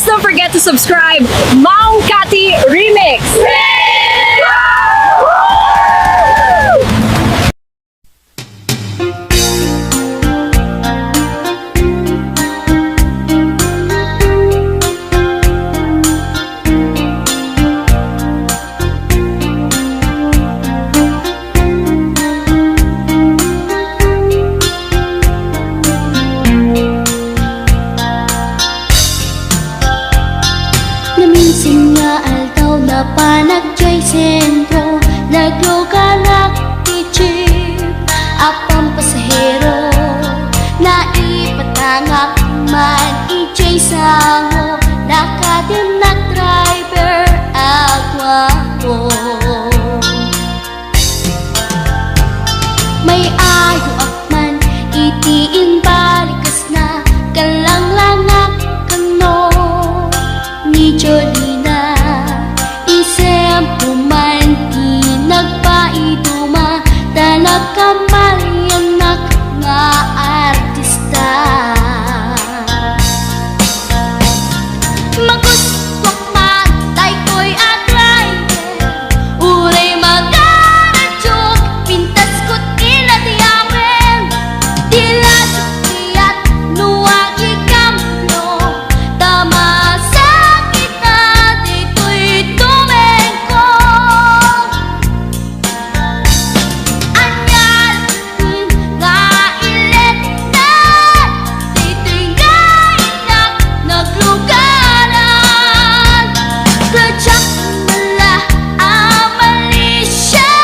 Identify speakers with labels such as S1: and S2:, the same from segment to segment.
S1: don't forget to subscribe. Maong Kati Remix!
S2: Naminsan nga aldaw na panagjay sentro, nagluganak ti jeep apang pasahero, naipatangak man ijay sango, nakadinak driver agwapo. May ayo akman itiin balikas na kalang-langak kano ni Jolina, isem puman di nagpaiduma, talag kamalianak nga artista. Maguswak man tay ko'y atrayer, uray magaradyog, pintas ko't iladiyawen, dilat tiyat nuwag ikamlo, tama sa kita dito'y tumengko. Anyal nga ilet na, dito'y nga inak naglugaran, kadyak mala amalisya,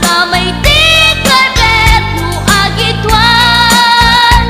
S2: kamay di kalbet nuwag itwan.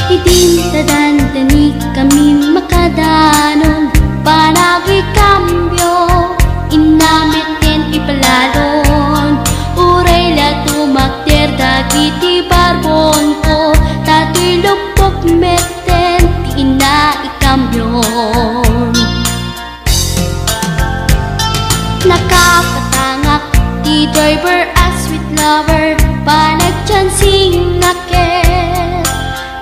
S2: Idintadandani kami makadanon, panagi kambyo, inamitin ipalalon, uray la tumakter dagiti barbon ko, tato'y lupok meten ti ina ikambyon. Nakapatangak ti driver as sweet lover, panagchansing naket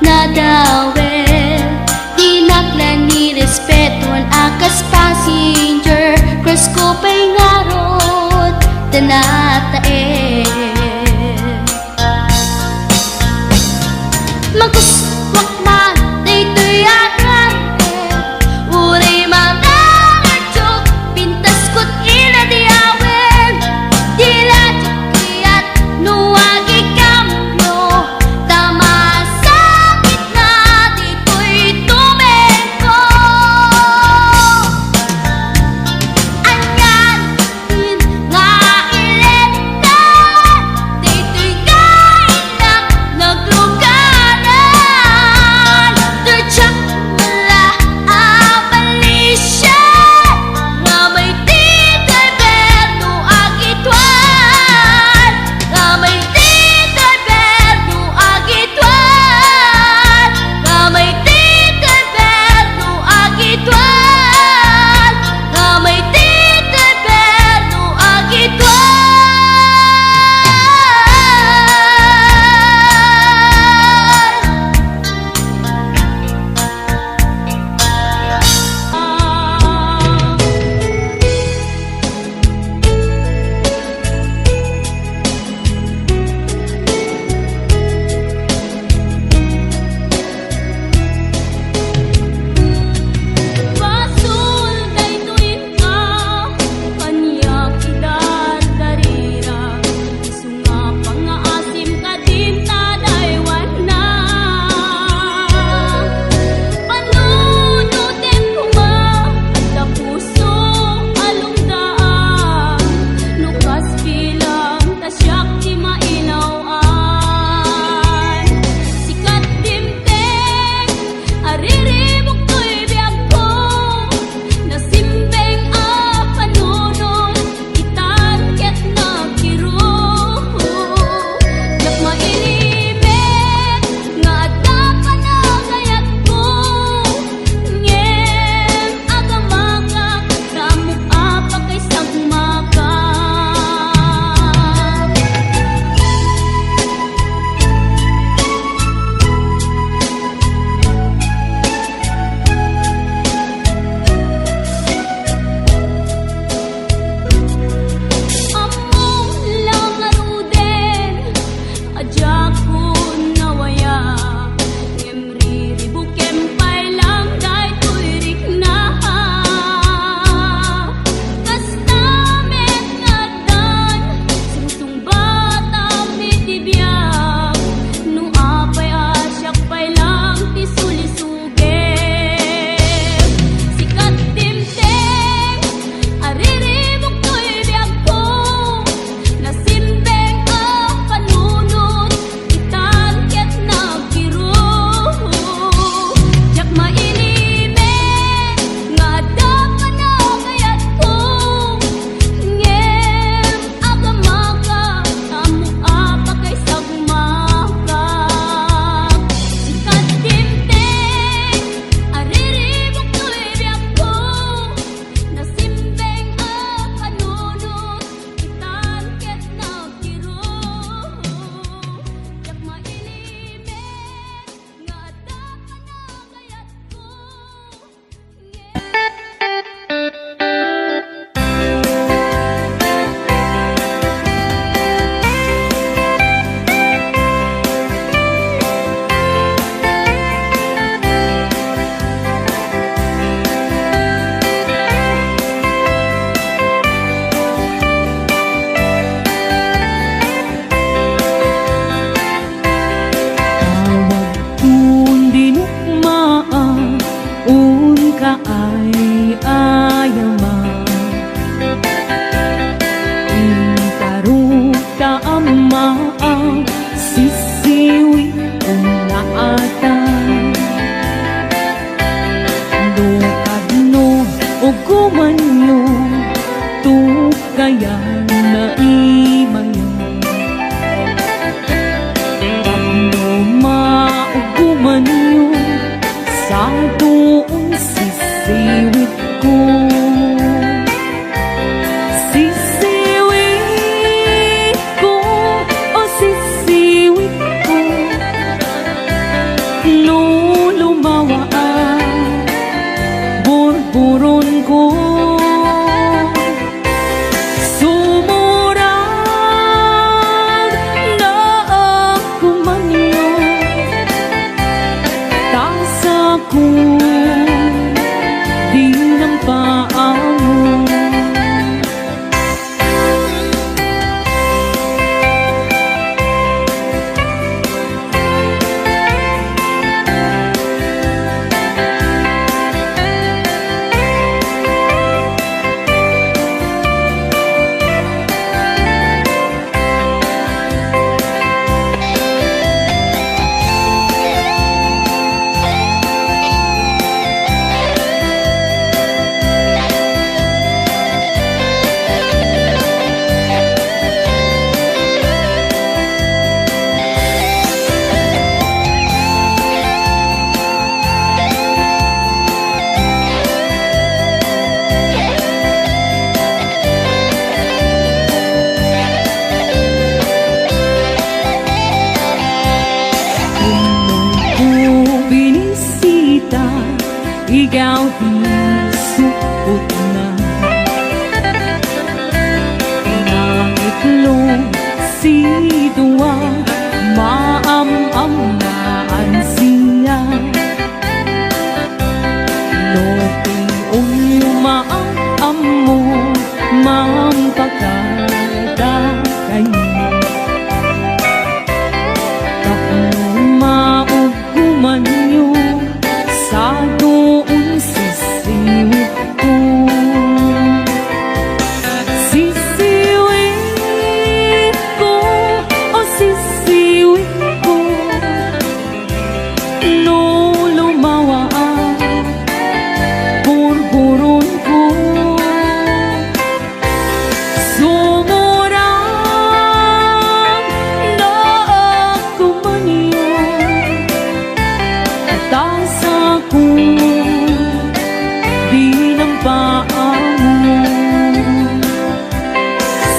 S2: nadawel, di naklan ni respeton akas passenger, cross ko pa'y ngarot tanatae. Maguswak man dito'y atrayer, uray magaradyog, pintas ko't iladiyawen, dilat kiyat nuwag ikamlo, tama sa gitna dito'y tumengko. Anyan nga ilet na,
S3: na imayo tapno mauguman niyo sa doon sisiwit ko. Sisiwit ko, o sisiwit ko, no lumawa ang burburon ko. Sumurang na ako manyo, tasa ko di ng paano. Ikaw di supot na nangitlong si Dua, maam-am na ansiya loping uyo maam-am mo mampakada kayo tapno mauguman niyo sa doon sisiwit ko. Sisiwit ko, o sisiwit ko, no lumawa ang burburon ko. Sumurang na ako manyo, tasa ko di ng paano.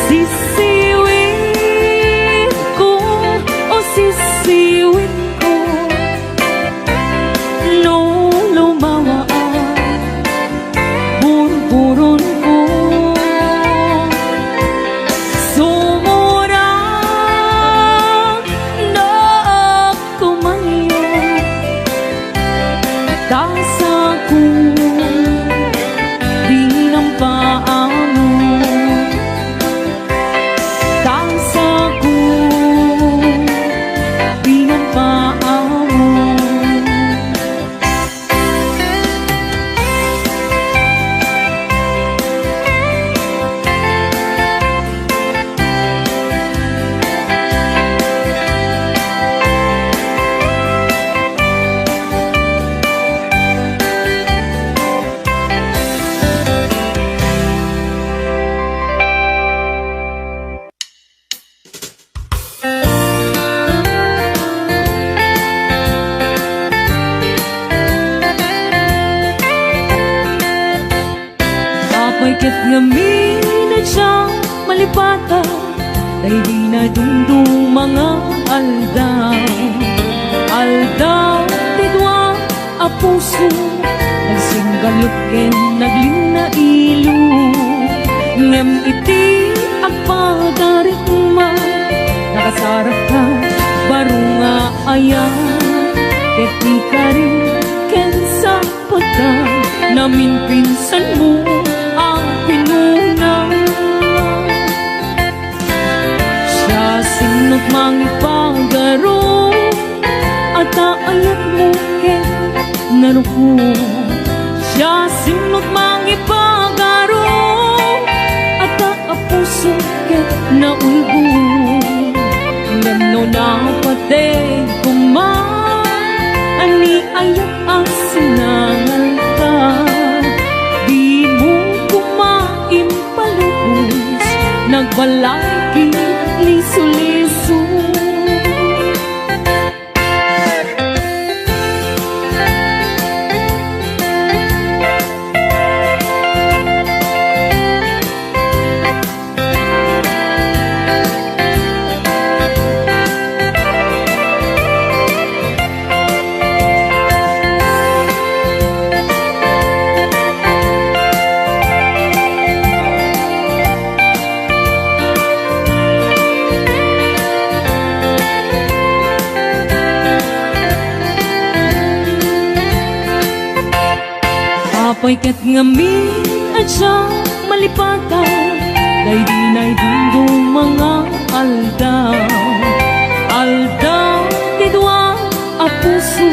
S3: Sisiwit ko, o sisiwit ko, no lumawa ang burburon ko. Sumurang na ako manyo, tasa ko di ng paano. Tasa ko di ng paano. Pagkat ngamin na siyang malipata ay di na dundong mga aldaw. Aldaw, tidwa, a puso nagsinggalot ken nagling na ilo. Ngem iti agpadarit ma nakasarap ka baro nga ayan. Ket di ka rin ken sa pagka namin pinsan mo ang pinuna. Siya sinot mang ipagaro at aayat mo ken naruko. Siya sinot mang ipagaro at aapuso ken naulbo. Ngano na patay kuman ani ayat asinangal ka. Di mo kumain palubos nag nagbalaki liso-liso. Apay ket ngamin at siya malipatan, day di mga aldaw. Aldaw ti dua a puso,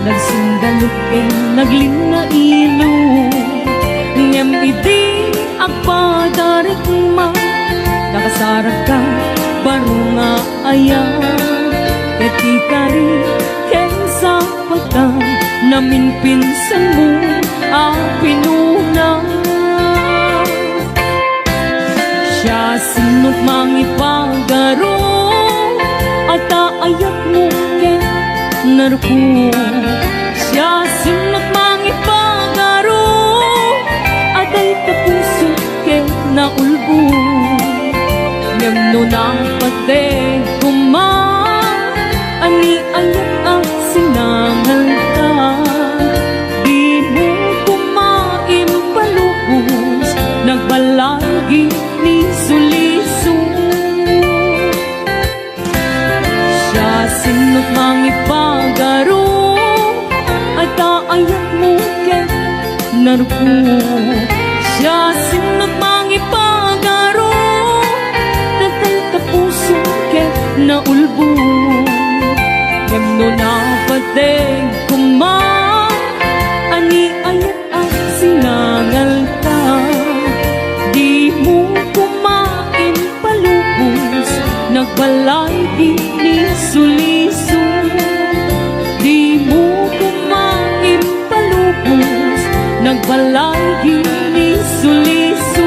S3: nagsindalok naglina ilo. Ngem iti agpadarik ma, nakasarag ka baro nga ayaw. Ket ikari kensa pagka namin pinsan mo ang pinuna. Siya sinot mangipagaro at aayat mo ken narko. Siya sinot mangipagaro at ay kapuso ken naulbo. Ngem no napate kuma ani ayat ang sinangal ka. Di mo kumain palubos, nagbalagi ni suliso. Siya sinot mangipagaro at aayat mo ken narko. Siya sinot mangipagaro at ay kapuso ken naulbo. Ngem no napateng kuma ani ayat ang sinangal ka. Di mo kumain palubos, nagbalay di ni suliso. Di mo kumain palubos, nagbalay di ni suliso.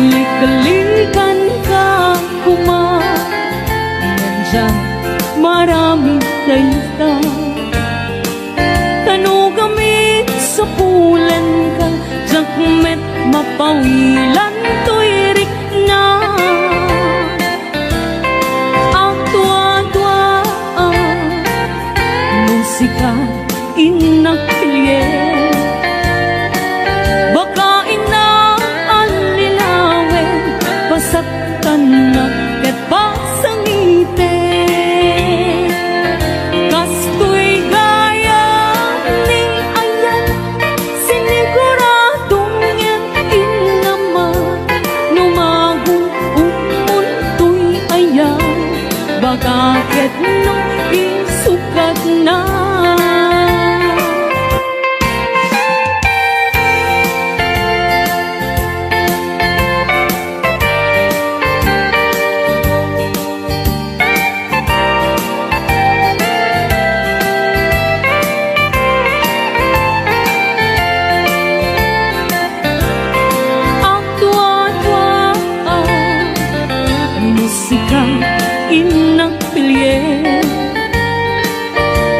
S3: Likalikan ka kuma, nandiyan maraming dayta. Tanugamit sa pulan ka, jakmet mapawilan tuirik na. Ang tua-tua musika inakilye. Baka saktan na ket pasangite. Kastoy gaya ni ayan, siniguradong yan inama. Numagun umuntoy ayan, baka ket no isukat na.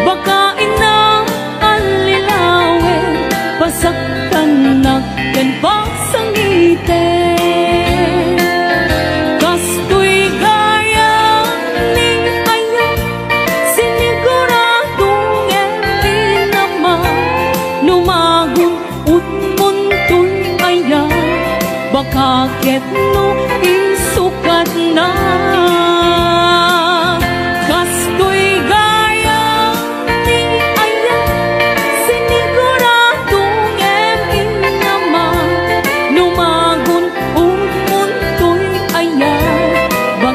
S3: Baka ina alilawe, pasaktan na ken pasangite. Kastoy gaya ni ayan, siniguradong eti naman. Numagun utmuntoy ayan, baka ket no isukat na.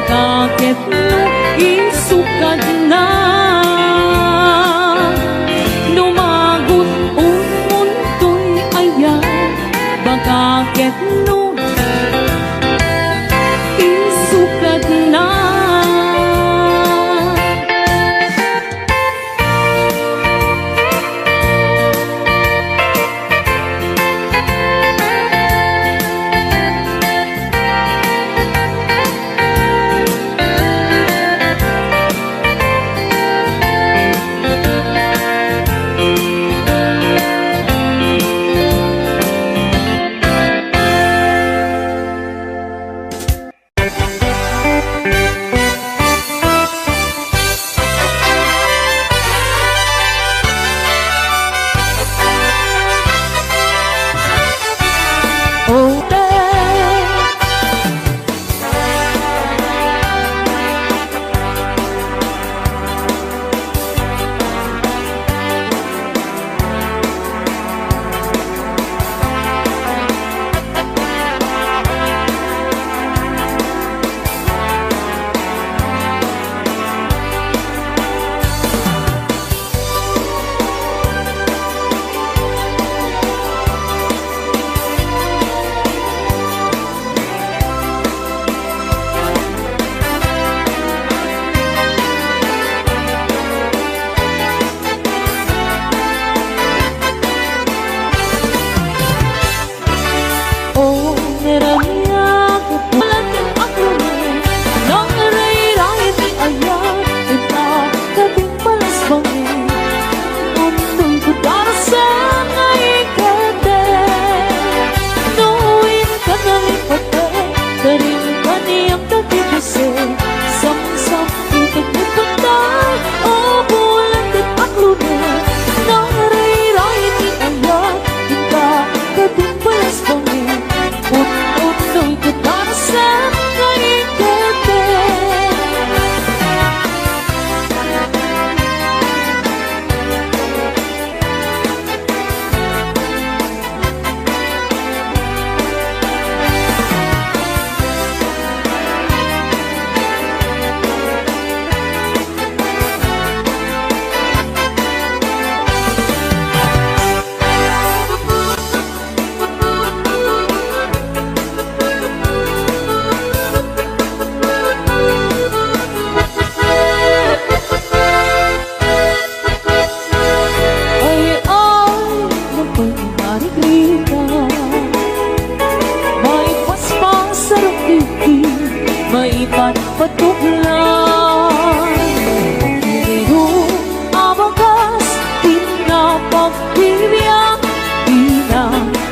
S3: Bakit no isukat na. Numagun umuntoy ayan, bakit no isukat na.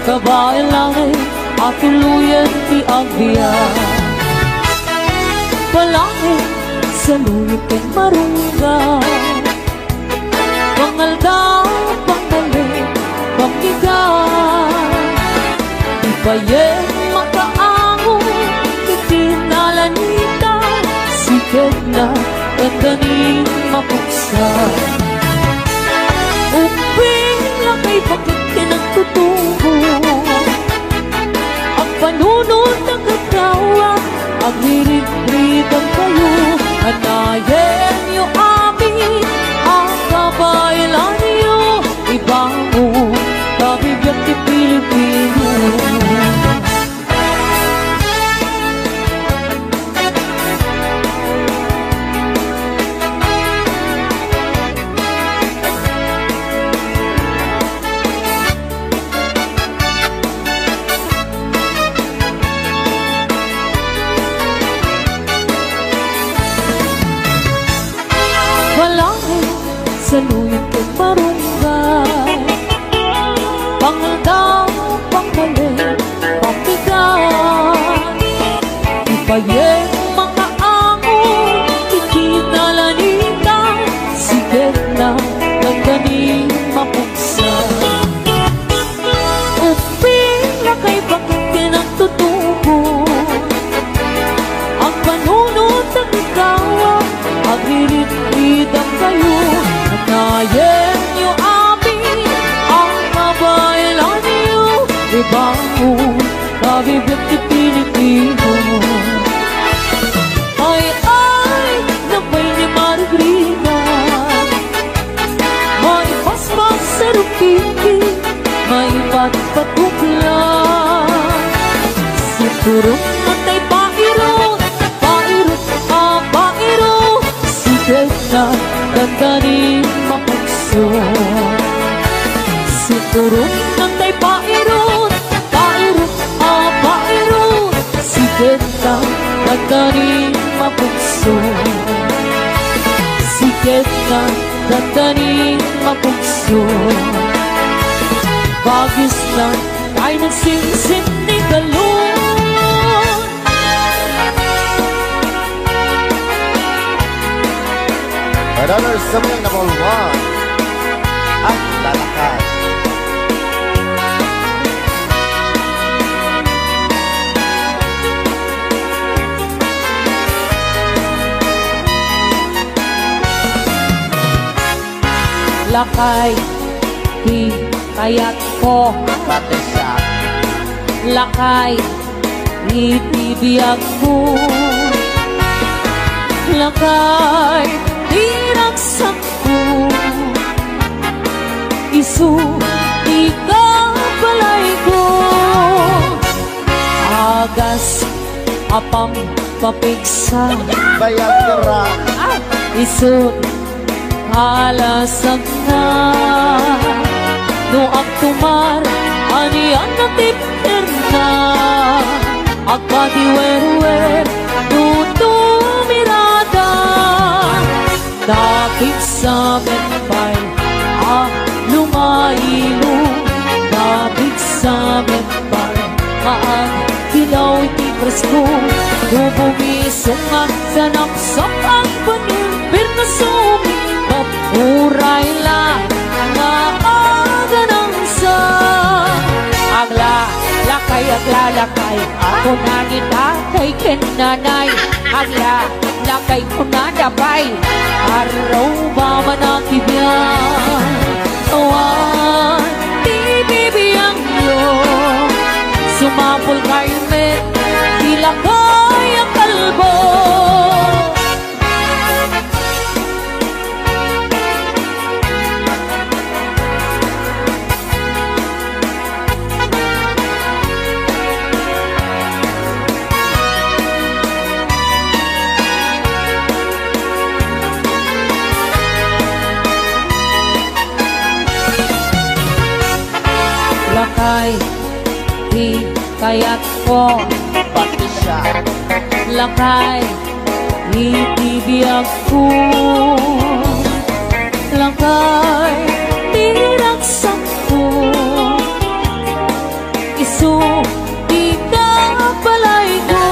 S3: Kabayan langit at tuluyan di agbiyan. Palangit sa luyot kay marungga, pangaldaw, pangalit, panggigan. Di bayeng makaango, itinalanita, sikat na gandaning mapuksa. Uping lang kay bakit kinagtutubo, ang panunod ng katawa, ang hirit-ritang kayo, anayin niyo amin, ang kabaylan niyo, ibango, kabibiyang di Pilipino. Sa luyot kong marunggay, pangaldaw, pangmalit, pambigat. Ibayeng mga angon, ikinalanita, sigat na gandaning mapuksa. Uping na kay bakit kinagtutubo, ang panunod ng ikaw, ang hirit-ritang kayo, anayin niyo amin, ang kabaylan niyo, ibango, kabibiyang di Pilipino. Ay, nabay ni Margarita, may paspas sa rupiki, may patpatukla. Turong natay pairot, pairot, pairot. Sikat na dandanin mapagso. Turong natay pairot, pairot, pairot. Sikat na dandanin mapagso. Sikat na dandanin mapagso. Bagis na ay nagsinsin ni galon.
S4: Another summoning number 1, ang lalakad.
S3: Lakay, di kayat ko.
S4: Pati siya.
S3: Lakay, itibiyag mo. Lakay, diragsak ko. Isu, ikabalay ko. Agas, apang papigsa.
S4: Bayag kara.
S3: Isu, halasag na. No ang tumar, aniyan na tipir na. Agpadiwer-wer, tutumirada. Dapit sa menpay, lumailo. Dapit sa menpay, hilaw iti presko. Bubumisong nga sa naksak ang panir. Pirnasumi, mapuray lang nga aga ng sa. Agla, lakay, lakay. Ako na ni tatay kinanay. Agla, lakay ko na dabay. Araw ba man ang ibyan? Awan, di bibiyang yun. Sumapol kayo met, ilakay ang kalbo. Lakay, di kayat ko.
S4: Pati siya.
S3: Lakay, itibiyag ko. Lakay, diragsak ko. Isu, ikabalay ko.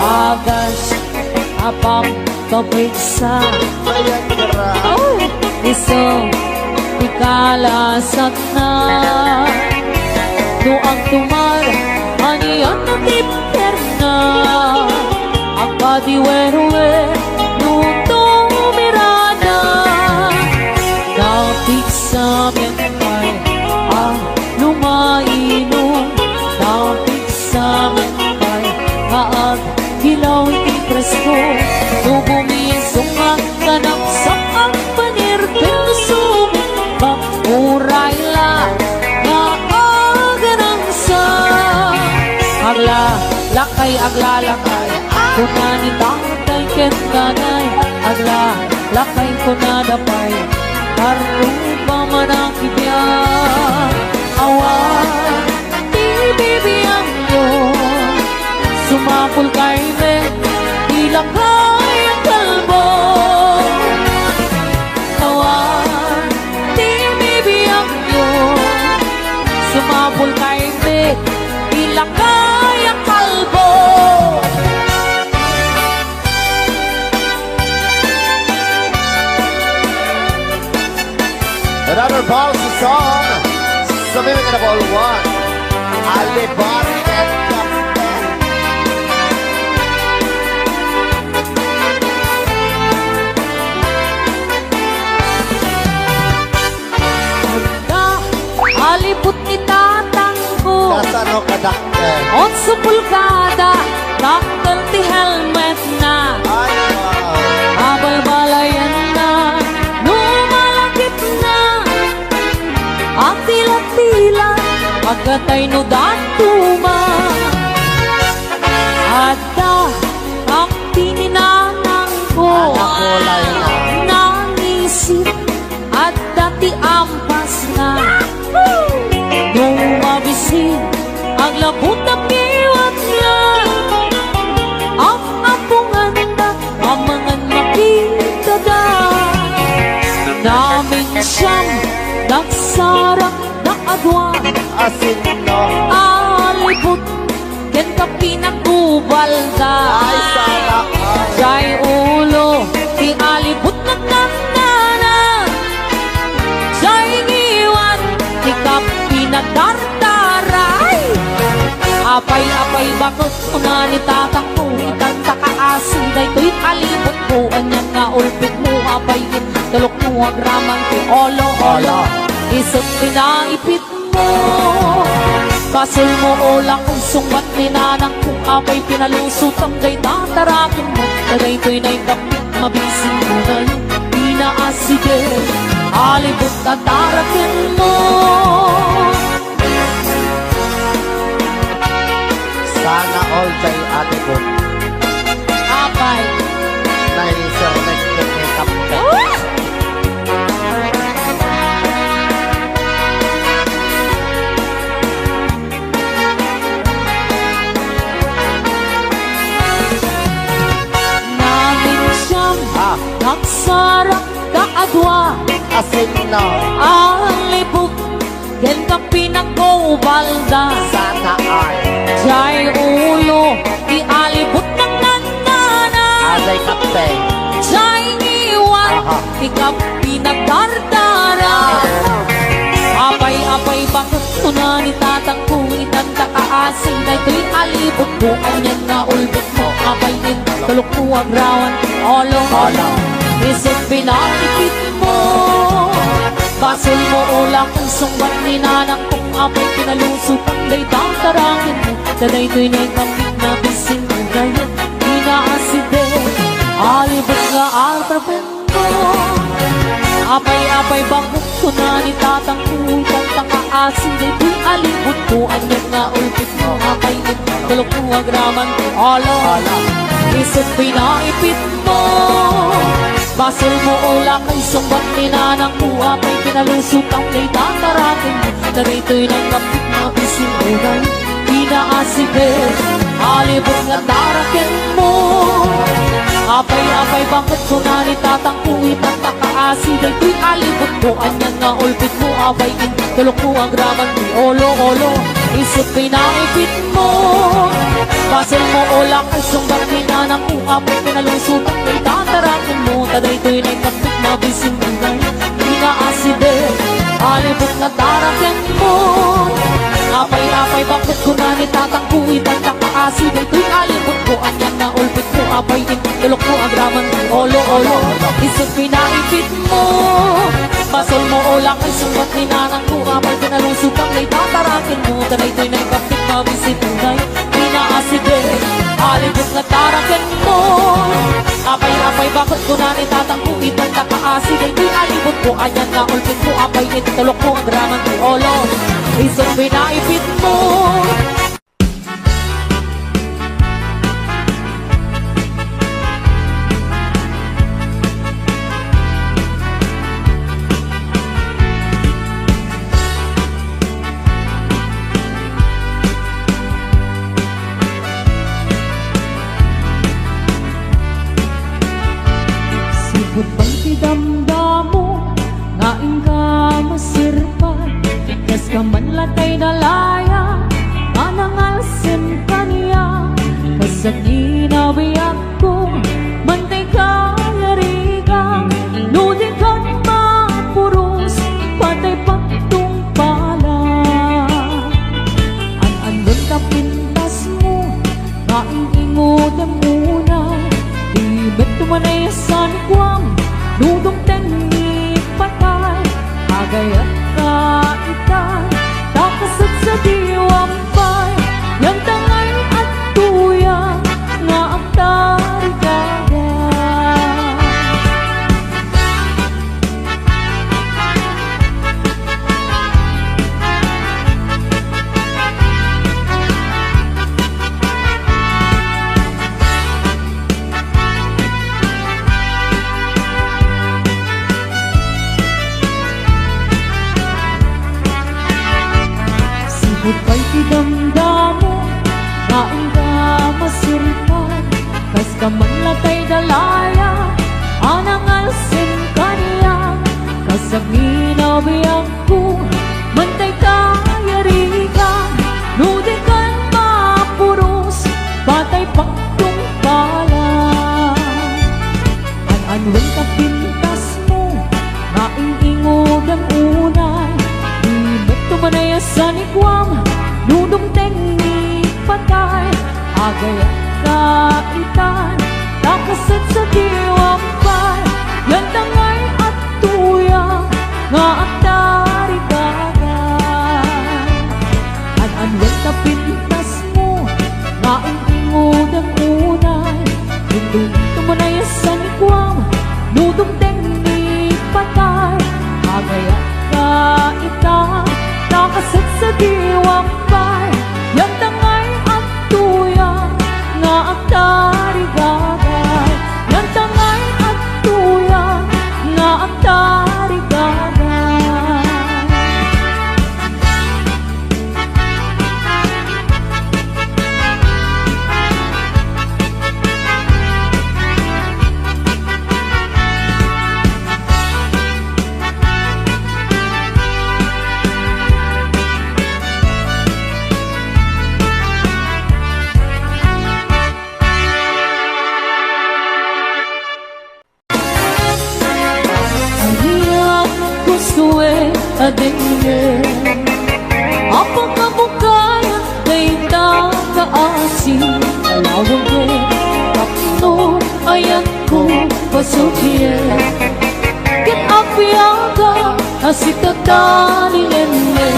S3: Agas, apang kapigsa.
S4: Bayag kara.
S3: Isu, ikalasag na. No ang tumar, aniyan na tipir na. Ang padiwer-wer, no tumirada. Dapit sa menpay, lumainom. Dapit sa menpay, hilaw iti presko. No bumisong ang kanaksak ang panir. Pinusumi, mapuray lang nga aga ng sa. Agla, lakay, lakay. Kuna ni tatay kentanay. Agla, lakay ko na dapay. Harong pa man ang ibyan. Awan, di bibiyang yun. Sumapul kay me, ilakay ang kalbo. Awan, di bibiyang yun. Sumapul kay me, ilakay ang kalbo.
S4: Another bouncy song, summoning number 1, Alibari and Captain.
S3: Alipot ni tatang ko.
S4: Nasaan o kadakte?
S3: 8 pulgada, daktal ti helmet na.
S4: Ay, wow.
S3: Abal-balayan na, lumalakip na. Ang tila-tila, pagkatay no datuma. na nung mabisin ang labot na piwat niya. Ang ampungan na ang mga makita na namin siyang nagsarang na adwa.
S4: Asin no.
S3: Alibot ken ka pinagkubalda.
S4: Ay, sana all.
S3: Jay ulo di alibot na nanana. Jay ngiwan di ka pinagdardaray. Apay-apay bakit una ni tatang ko ikan takaasin day to'y alibot ko anyan nga ulpit mo apayin talok mo agraman ko olo-olo isip pinaipit mo. Basil mo ulang kung sungmat ni nanang kung apay pinalusot ang day tatarakin mo. Tagay to'y naikapit mabising mo ngayon pinaasige alibot tatarakin mo.
S4: Sana all kay ate ko.
S3: Apay
S4: Na sir nag-make-up ka.
S3: namin siyang
S4: Ah,
S3: nagsarang kaadwa.
S4: asin no.
S3: Alibot ken ka pinagkubalda.
S4: Sana all.
S3: Jay ulo di alibot ng nanana.
S4: Aday kape.
S3: Jay ngiwan
S4: Aha.
S3: di ka pinagdardara. Apay-apay bakit una ni tatang ko itanda kaasin na ito'y alibot ko anyan nga ulbot mo apayin tulok mo agrawan olo-olo isip pinakipit mo. Basil mo ulang kung sungbat ni nanang kung apay pinalusot ang day tatarangin mo. Taday to'y naikapit na bising mo ngayon inaaside alibot nga altrapin mo. Apay-apay bakit ko na ni tatang kulang takaasin day to'y alibot ko anyan nga ulpit mo apayin tulok mo agraman olo-olo isip pinaipit mo. Basil mo ulang kay sungbat ni nanang kuha may pinalusot ang day tatarakin mo. Narito'y nagkapit na bisin mo ngayon pinaasige alibot nga tarakin mo. Apay-apay bakit ko na ni tatang kuwit at takaasig ay to'y alibot ko anyan nga ulpit mo abayin tulok mo ang graman mo olo-olo isip pinaipit mo. Basil mo ulang ay sungbat ni nanang kuha may pinalusot ang day tatarakin mo. Taday to'y nagkapit na bisin mo ngayon pinaasige alibot nga tarakin mo. Apay-apay bakit ko na ni tatang kuwit at takaasig ay to'y alibot ko anyan nga ulpit mo abayin tulok mo ang graman mo olo-olo isip pinaipit mo. Basil mo ulang ay sungbat ni nanang kuha may pinalusot ang day tatarakin mo. Taday to'y nagkapit na bisin mo ngayon pinaasige alibot nga tarakin mo. Apay-apay bakit ko na ni tatang kuwit at takaasig ay to'y alibot ko anyan nga ulpit mo abayin tulok mo ang graman mo olo isip pinaipit mo. Sipot bang tidamdamo nga ingka masirpan kas ka man latay dalaya manangalsin kaniya kasag inabiyak ko mantay ka yarigang ludi kan mapuros patay pagtung pala an-andun ka pintas mo kaing-ingod ang muna ibet tumanayasan kwam dudong tengi patay agayat ka itan takasat sa diwampay yang tangay at tuya Tungkol kay idamdamo nga ka masirpan, kas ka man latay dalaya anang alsin kaniya, kasag inabiyang ko mantay kayarigan, nudi kan mapuros batay pagtungpalan. An-anwen ka pintas mo nga ingingod ang unay, imet tumanaya sa nikwam nudong teknik patay, agay kaitan nakasad sa diwang pay, yan tangay at tuyang nga at tarigagay. An-anwen ka pintas mo nga ingingod ang unay, nudong tumanaya sa nikwam nudong teknik patay, agay kaitan nakasad sa diwang pay, yan tangay at tuyang nga at tarigagay, yan tangay at tuyang nga at tarigagay. Adenge apa kabukaya kay takaasi alawag kapno ayan ko pasukye ket apiaga asitatalilenne.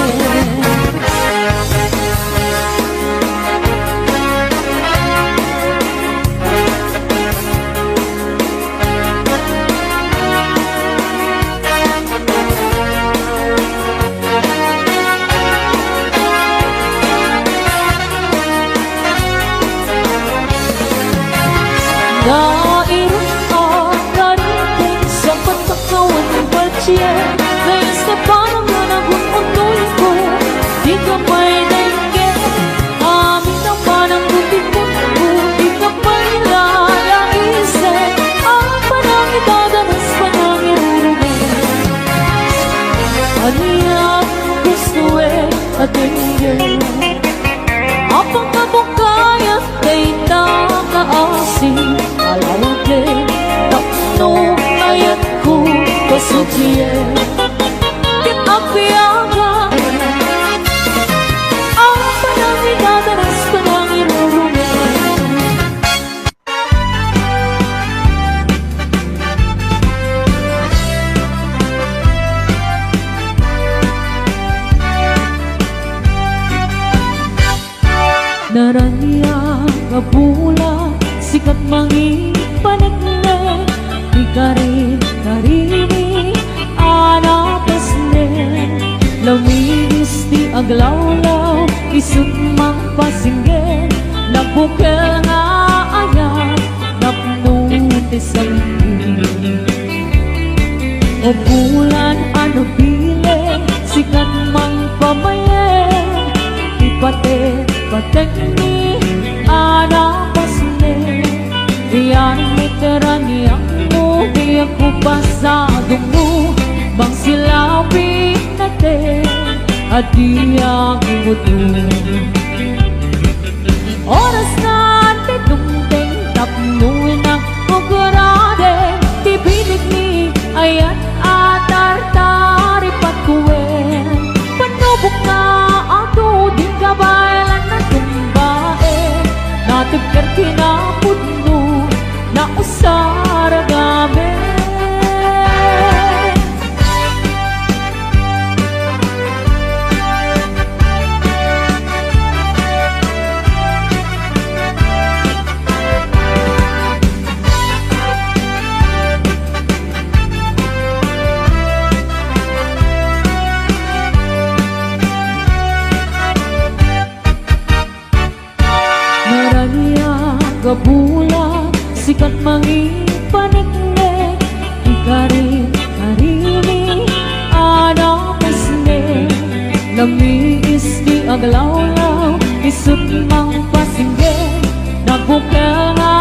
S3: Dairang akaritin sa patakawan ng balsye, ngayos na parang nanagun undoy ko, di ka may daingge, amin naman ang butik mo, di ka may lalaise, ang panangin dadanas panangin urungan. Aniyak gusto atingge, apang kabukaya kay takaasi alawag takno ayat ko pasukye ket apiaga ang panangin dadanas panangin urungan. Naranya kabula sikat mangi panagne ikari karini anapasne lamiis di aglawlaw isut mang pasingge nabukel nga ayat napnuti salin o bulan ano bile sikat mang pamaye ipate patekni anapasne diyan meterani mo di ako pasado mo bang silapin natin at di ang imuto oras na titungteng tapnuin ang kukurade di binig ni ayat atar-tari patkuwen panubok na ato di kabaylan na tumbae natagkar kinapudno na usara gamin. Naranya kabula sikat mangi panikne ikarin karini anapasne lamiis di ag paglawlaw isut mang pasingge nagbukel nga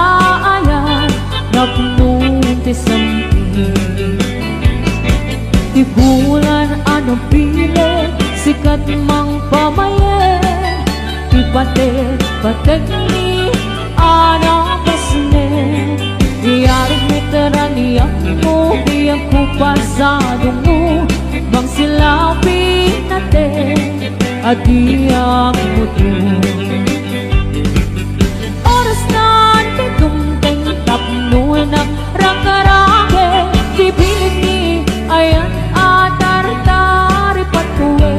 S3: ayan nagpunti sampi di bulan ano pili sikat mang pamaye ipatek ni anak kasne iyarig meteran iyak mo iyak ko pasado mo bang silapin natin at iyak mo to oras na nitungteng tapno ng rakarake dibilig ni ayan atar-tari patuwe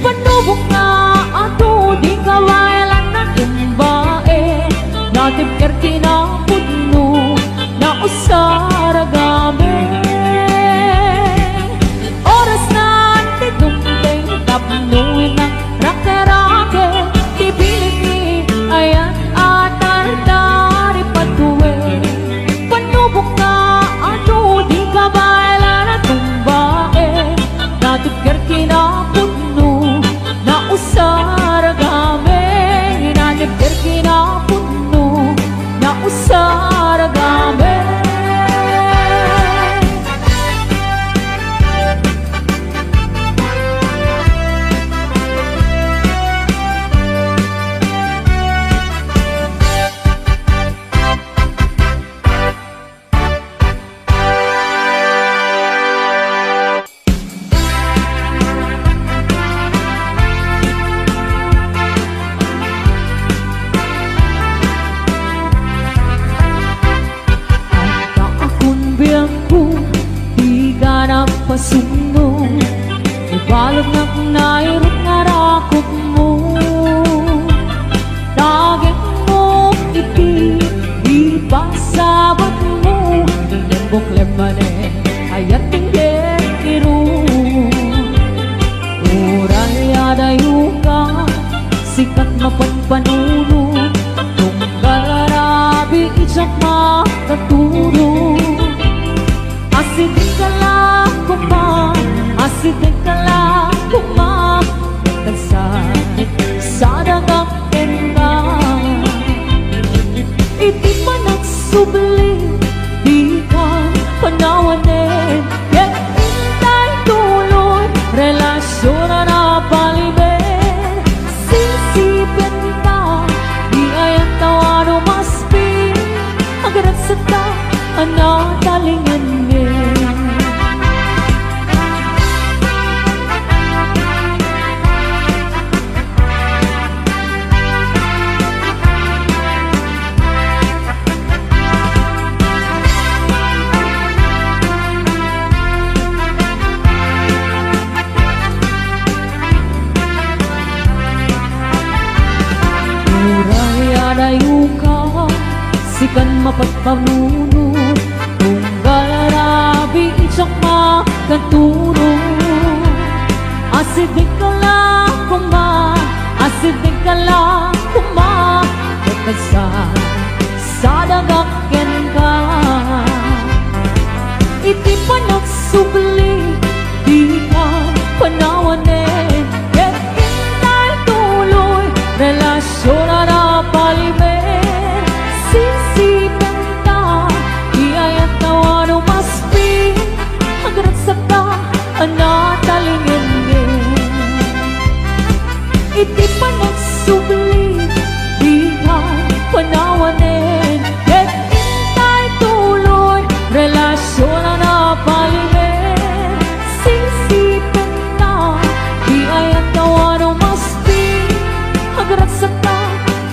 S3: panubok na ato di kawailan na imbae natipker kinapudno na usaragame oras na nitungteng tapno ng rakarake dibilig ni ayan atar-tari patuwe panubok na ato di kawailan na tumbae natipker kinapudno na usaragame natipker kinapudno na usaragame pasunong ibalog na nairot nga rakot mo daging mo iti ipasabat mo lembok lemane ayat tinggen irun uray adayo ka sikat mapanpanuno tunggal arabi isak makaturo asidik ka lang asidik ka lang kumakasal sa dagakin ka iti pa nagsubli di ka panawanin ket intay tuloy relasyon na napaliben sisipin ka di ayan tawano maspi agarat sa ta anatalingan sikan mapagpanuno tunggal arabi isak makaturo asidik ka lang asidik ka lang kumakasal sa dagaken ka iti pa nagsubli di ka panawanin ket intay tuloy relasyon na napaliben sisipan ka iayat tawano maspi agarat sa ka anatalingin iti pa nagsubli di ka panawanin ket intay tuloy relasyon na napaliben sisipan ka iayat tawano maspi agarat sa ka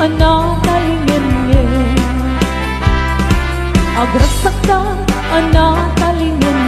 S3: anatalingin agraksak ka anatalingan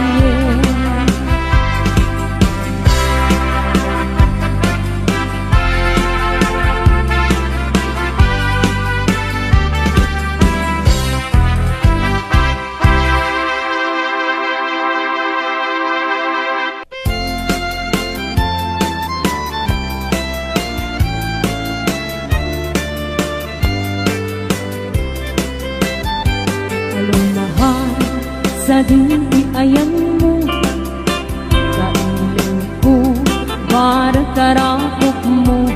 S3: sa diti ayan mo kailan ko para karakop mo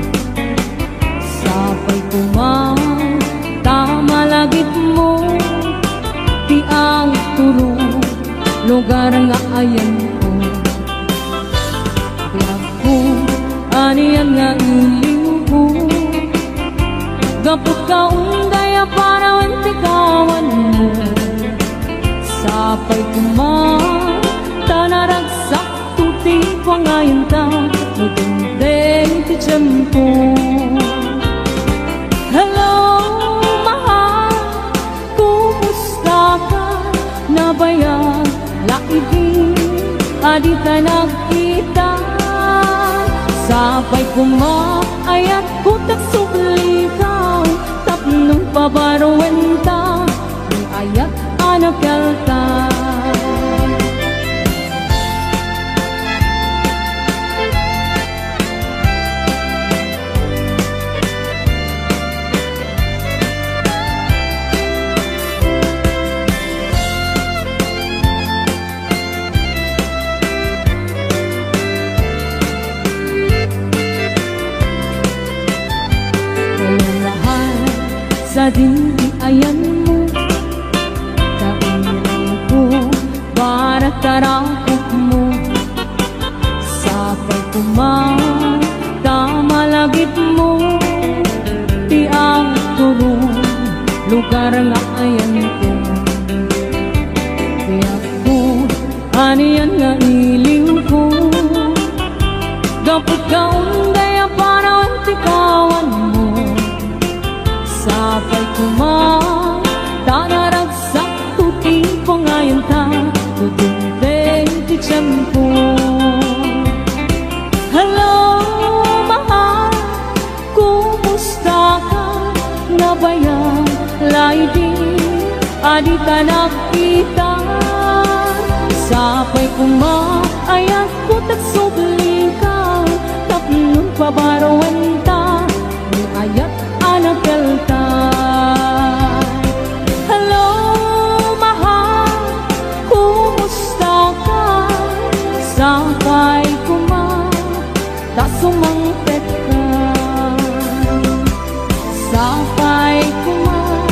S3: kuman tanaragsak tuting pangayon ta nagundeng ti tiyempo. Hello, mahal, kumusta ka? Nabayag, laibig, adita nagkita. Sabay kumaayat, kutak sublikaw, tapnong pabaruan ta, ng ayat anak yalta. Sa dindi ayan mo, kailan ko para tarakot mo. Sabay kuman, tamalagit mo, di ang turong lugar nga ayan ko. Kaya ko, aniyan nga iliw ko, gapot kaon gaya para antikawan mo. Sabay kuman, tanaragsak tuting pangayon ta, tudundeng ti tiyempo. Hello, mahal, kumusta ka? Nabayag, laibig, adita nakita. Sabay kuman, ayak ko tagsubling-ikaw, tapnong pabaruan ta, ni ayat anak yalta. Hello, mahal, kumusta ka? Sabay kuman, tasumangpet ka. Sabay kuman,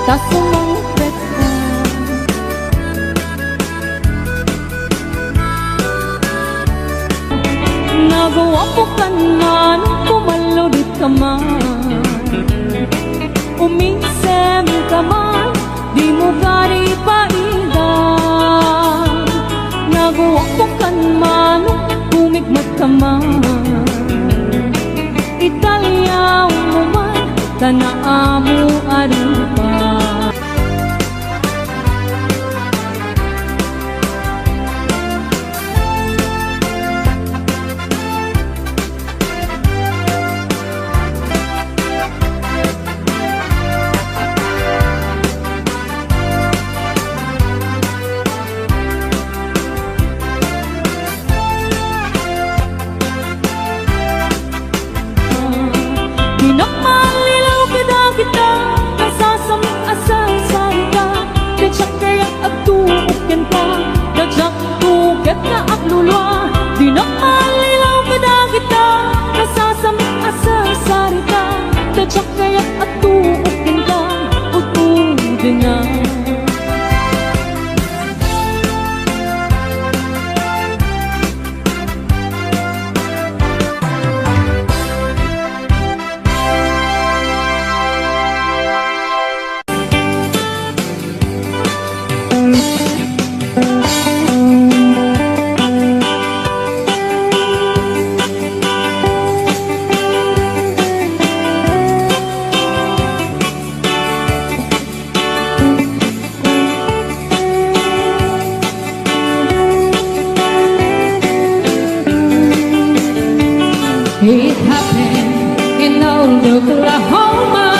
S3: tasumangpet ka. Nagawa po ka man, kumaludit ka man, umingsem ka man, di mo gari paigan. Nagawa ko kan man, kumigmat ka man, Italya mo man, tanaamu arupa. Pinakmalilaw kita, nasasamit asal sarita, kajak kaya agtuukin ka, kajak tuket na aglulwa. Pinakmalilaw kita, nasasamit asal sarita, kajak kaya agtuukin ka, utudin na. It happened in old Oklahoma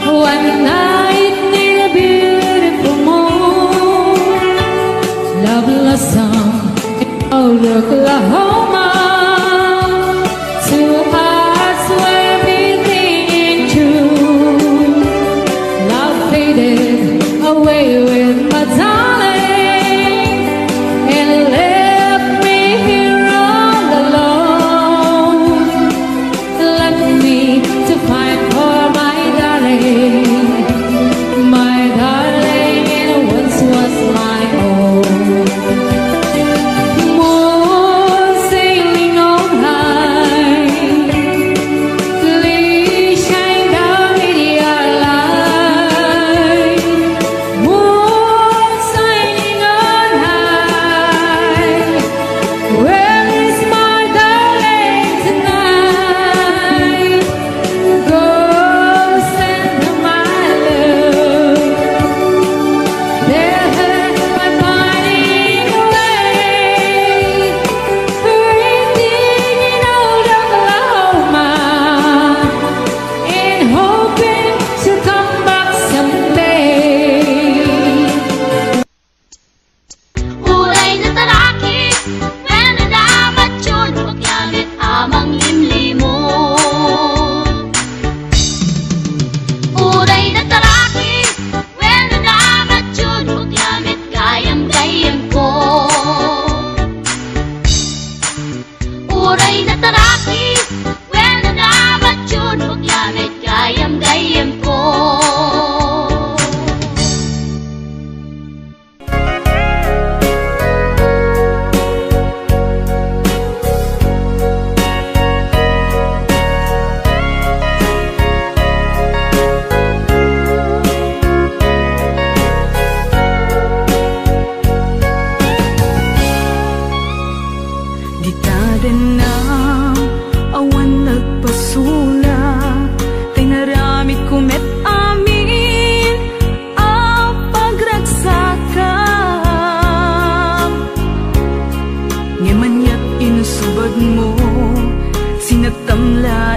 S3: one night near a beautiful moon. Love blossomed in old Oklahoma. Two hearts were beating in tune. Love faded away with my darling and left me here all alone. Left me to find for my darling, and once was my own. Moons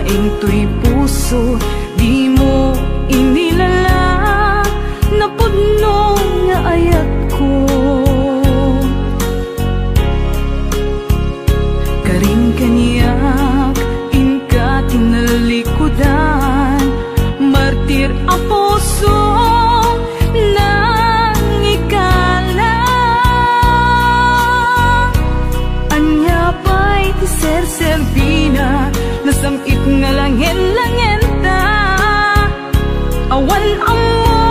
S5: laing tuy puso, di mo inilala, napudno nga ayat ko. Karing kaniyak, inka tinalikudan, martir a puso nang ikala. Anya pa'y ti ser-serbina, nasamit nga langin-langin ta. Awan amo,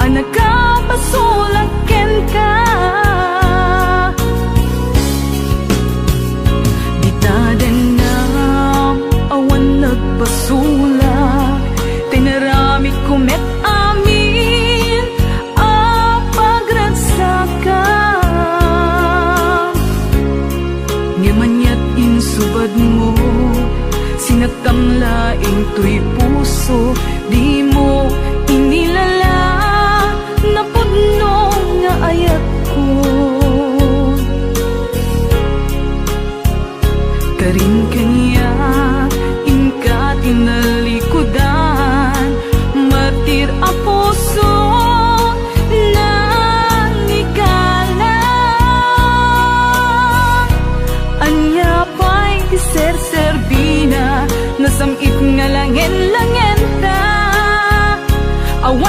S5: anak ka pasulaken ka. Ditadenam, awan nagpasulak, tinaramik kumet amin, apagransakan. Ngamanyat insubad mo, sinatamlaing tuy puso, di mo inilala, napudno nga ayat ko. Karing kanya, inka tinalikudan, martir a puso nang ikala. Anya pa'y ti ser-serbina, nasamit nga langin-langin ta. Awan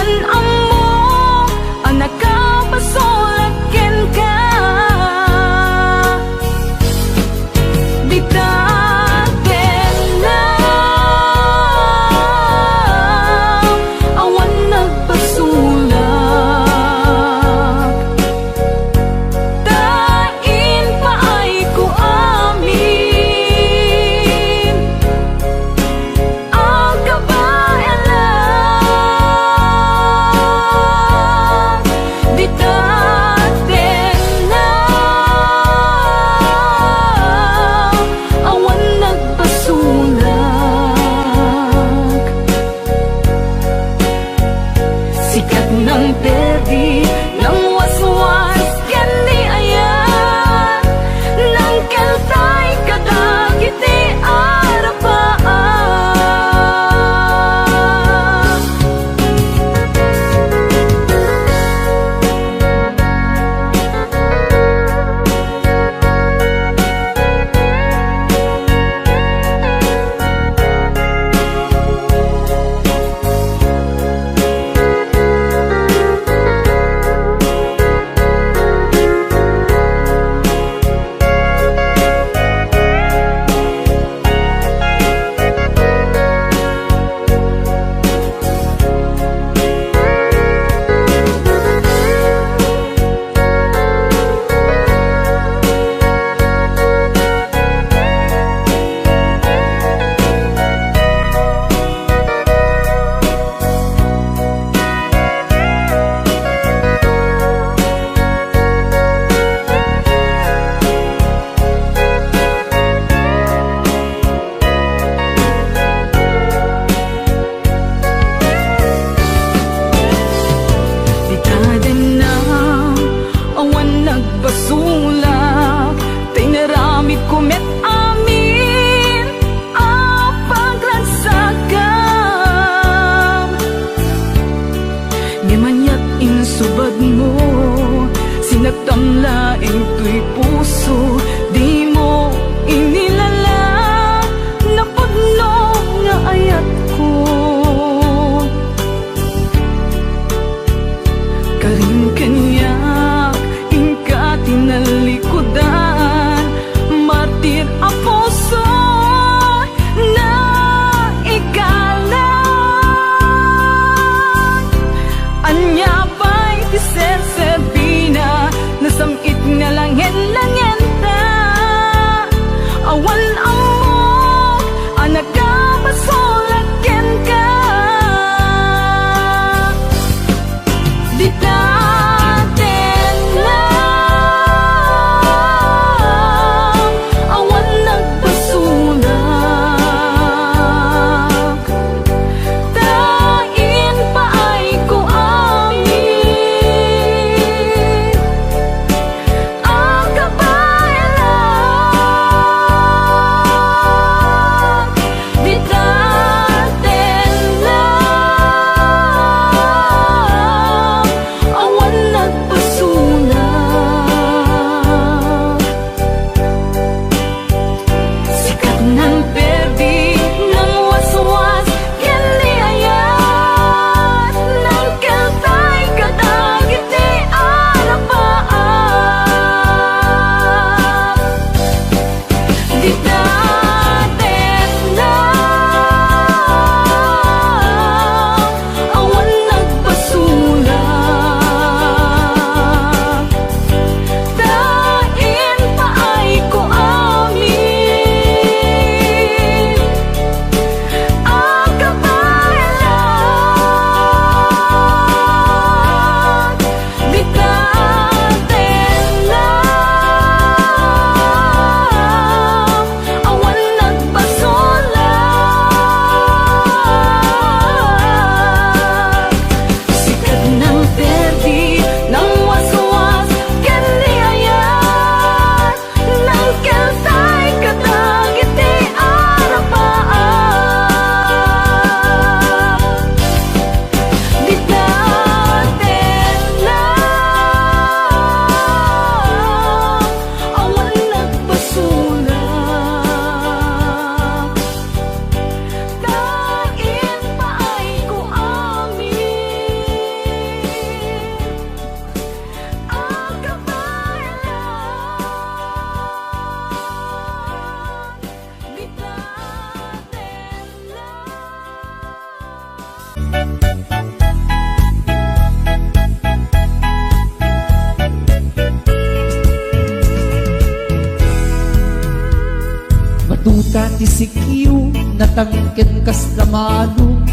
S3: ti sikiw, natangkin kas lamano.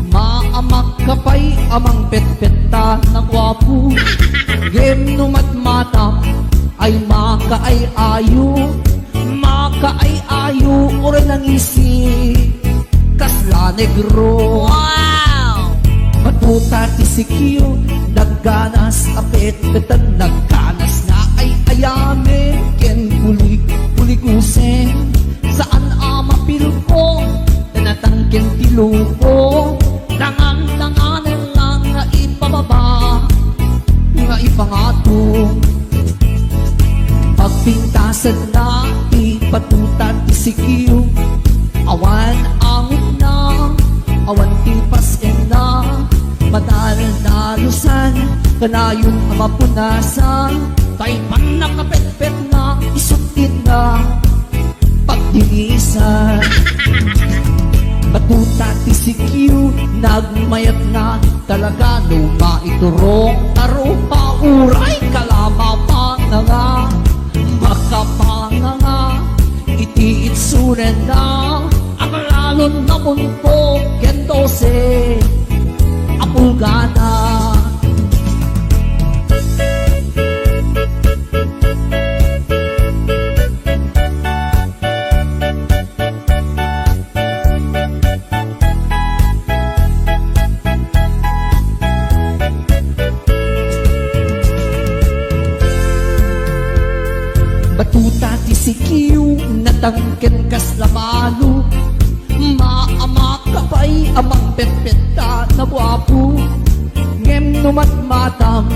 S3: Maamak kapay amang petpeta ng wapo. Game numat matam ay maka ay ayo. Maka ay ayo ore nang isi kasla negro.
S2: Wow!
S3: Matuta ti sikiw, nagganas apet petan nagganas na ay ayame. Ken puligusen saan amapil ko natangkin ti lupo. Dangan-danganan lang nga ipababa nga ipangatong pagpintasan na ipatuta ti sikiw. Awan angon na, awan tipas na, madal na lusan, kanayon ang mapunasan. Taypan na kapet-pet na, isutin na, pagdinisan. Batuta ti sikiw, nagmayat na talaga no maiturong taro pauray kalama pa na nga makapanga nga iti itsuren na ang lalon na munto kendose apulgana. Batuta ti sikiw, natangken kas lamano. Maamak kapay amang petpeta na guwapo. Ngem numat matam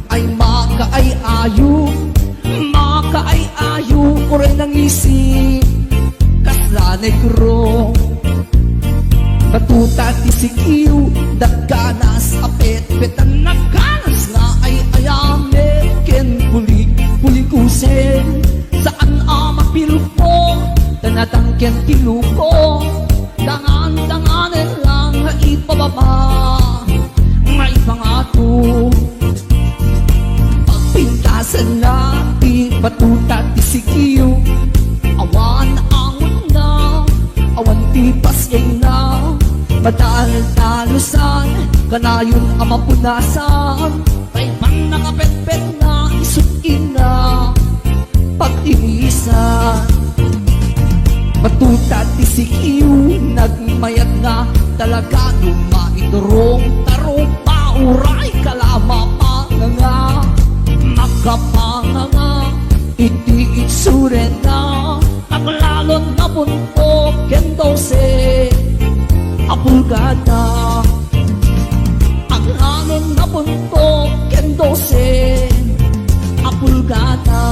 S3: ay maka ay ayo. Maka ay ayo ore nang isi kasla negro. Batuta ti sikiw, nagganas apet-petan nagganas nga ay ayame. Ken puligusen saan amapil ko tanatangken ti luko. Dangan-danganan lang nga ipababa nga ipangato pagpintasan na ti batuta ti sikiw. Awan angon na, awan tipas na, madal na lusan, kanayon ang mapunasan. Taypan na kapet-pet na, isutin na, pag-inisan. Batuta ti sikiw, nagmayat na talaga no maiturong taro pauray kalama pa nga makapanga nga iti itsuren na ang lalon na bunto kendose apulgana. Ang lalon na bunto kendose apulgana.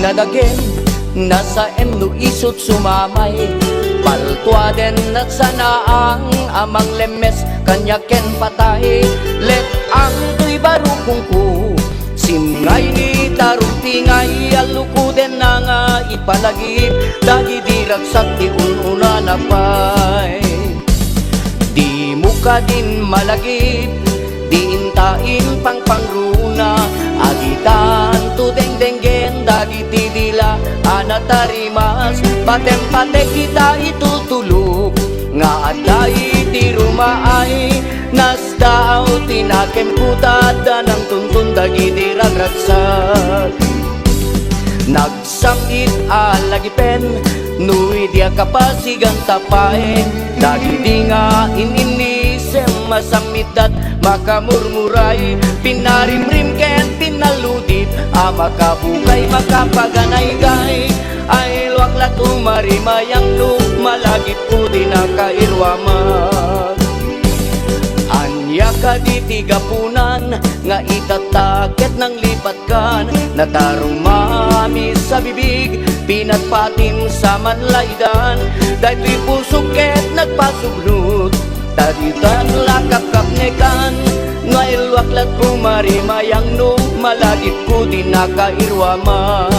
S6: Nadagin, nasa emno isot sumamay. Paltuaden at sana ang amang lemes kanya ken patay. Let ang tuy barukong ko simngay ni taruntingay alukuden na nga ipalagip dagi diragsak ti ununa na pay. Di muka din malagip di intain pang pangruna agitan tu deng-denggen dagiti dila anatarimas patem-pate kita itutulog nga aday ti rumaay nasdaaw tinakem kutad danang tuntun dagiti ragratsak nagsamit alagipen nui dia kapasigan tapay dagiti nga ininisem masamitat makamurmuray pinarimrim ken pinaludit makabukay makapaganay-gay ay luwaklat umarimayang luk malagip po di nakairwaman anya ka di tigapunan nga itataket ng lipatkan natarumami sa bibig pinatpatim sa manlaydan dahil tuy pusuket nagpasugnut Taditan lakakap nekan ngailwaklat kumari mayang no malagip ko di nakairwama.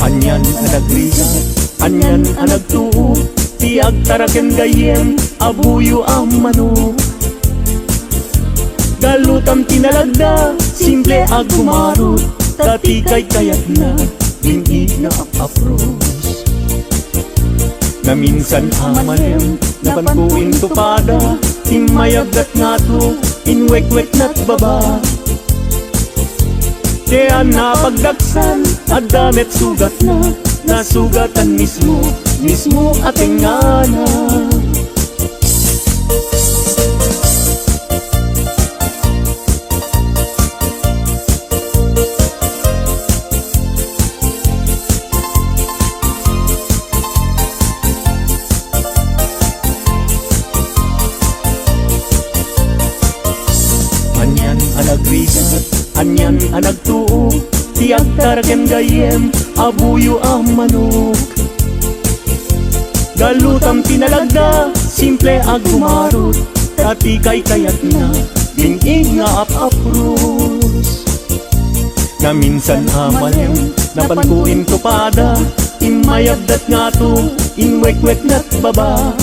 S7: Anyan ang nagrigat, anyan ang nagtuo, tiag taraken gayem, abuyo ang manok. Galutam tinalagda, simple ag gumarot, tati kay kayat na, bingi na apapros. Na minsan amalem, napankuin tupada, timayagat nga to, inwek-wek na't baba. Kaya napagdaksan at damit sugat na nasugatan mismo, mismo ating ngana. Anyan ang nagrigat, anyan ang nagtuo, tiyak taraken gayem, abuyo ang manok. Galutam tinalagda, simple ag gumarot, tati kay kayat na, binging nga apapros. Na minsan amalem, napankuin tupada, imayabdat nga to, inwek-wek na't baba.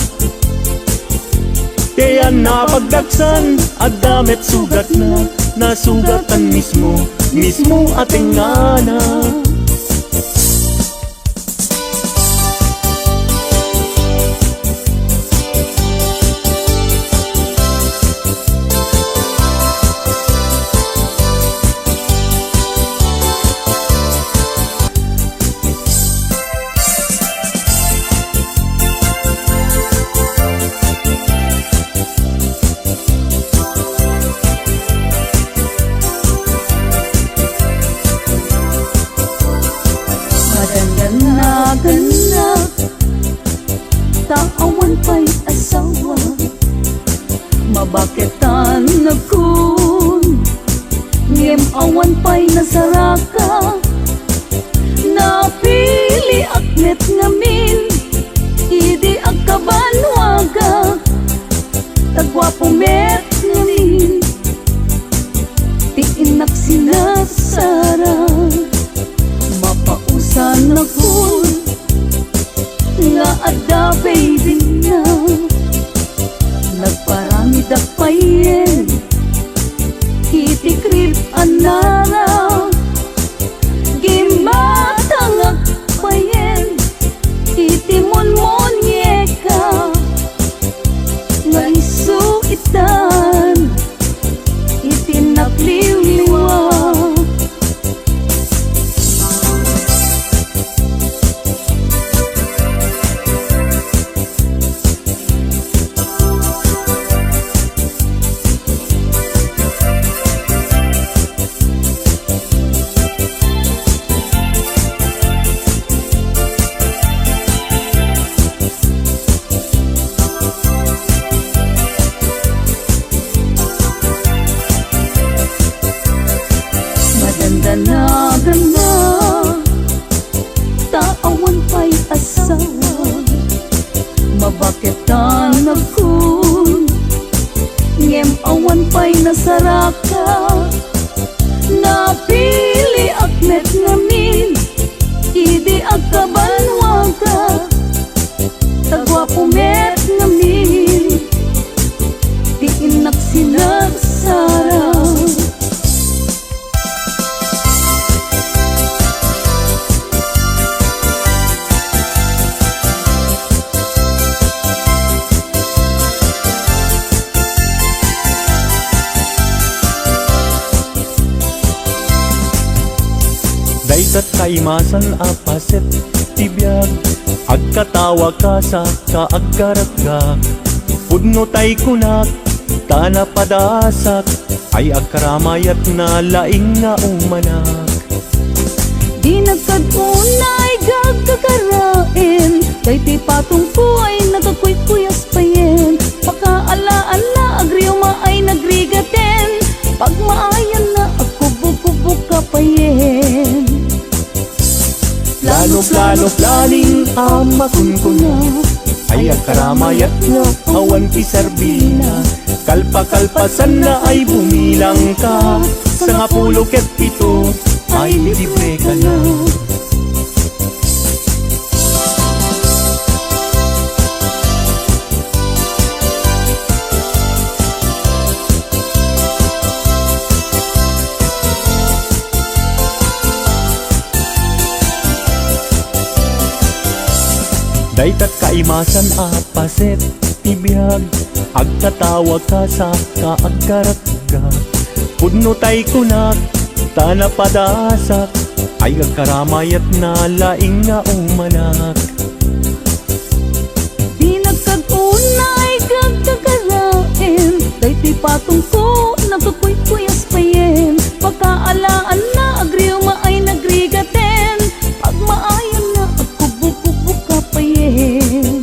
S7: Kaya napagdaksan at damit sugat na nasugatan mismo, mismo ating ngana.
S5: Ganap, taawan pa'y asawa, mabaketan na kun, ngem awan pa'y nasaraka, napili aknet ngamin, idi agkabanwaga, tagwapo met ngamin, tiinak sinasara, mapausan na kun, nga ada baby na nagparami dakpayen itikrip anara gimatangak payen itimon-mon yeka nga isu itan itinakliwliwa. Madandanagan na taawan pa'y asawa, mabaketan na kun, ngem awan pa'y nasaraka, napili aknet ngamin, idi agkabanwaga, tagwapo met ngamin, tiinak sinagsara.
S7: kaimasan apaset tibiyag, agkatawa ka sa kaagkaragag. Pudno tay kunak, tana padasak, ay agkaramayat na laing nga umanak.
S5: Di nagkadunay gagkakarain, kay ti patong ko ay nagkakuy-kuyas payen. Pakaalaan na agriuma ay nagrigaten, pag maayan na ako bububog ka payen.
S7: Plano planing amakun ko na, ay agkaramayat na awan ti sarbina. Kalpa-kalpasan na ay bumilang ka, sa nga 17 ay libre ka na. Daytat kaimasan apaset tibiyag, agkatawa ka sa kaagkaragga. Pudno tay kunak, tana padasak, ay agkaramayat na laing nga umanak.
S5: Di nagkadunay gagkakarain, kay ti patong ko nagkakuy-kuyas payen. Pakaalaan na agriuma ay nagrigaten, pag maayan na ako bububog ka payen.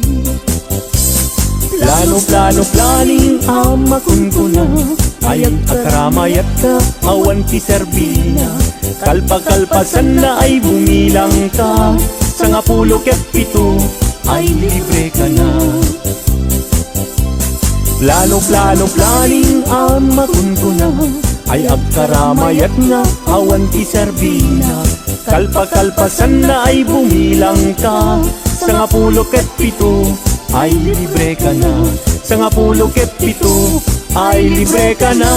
S7: Plano planing amakun ko na, ay agkaramayat na awan ti serbina. Kalpa-kalpasan na ay bumilang ka, sa nga 17 ay libre ka na. Plano planing amakun ko na, ay agkaramayat na awan ti serbina. Kalpa-kalpasan na ay bumilang ka, sa nga 17 ay libre ka na. Sa nga 17 ay libre ka na.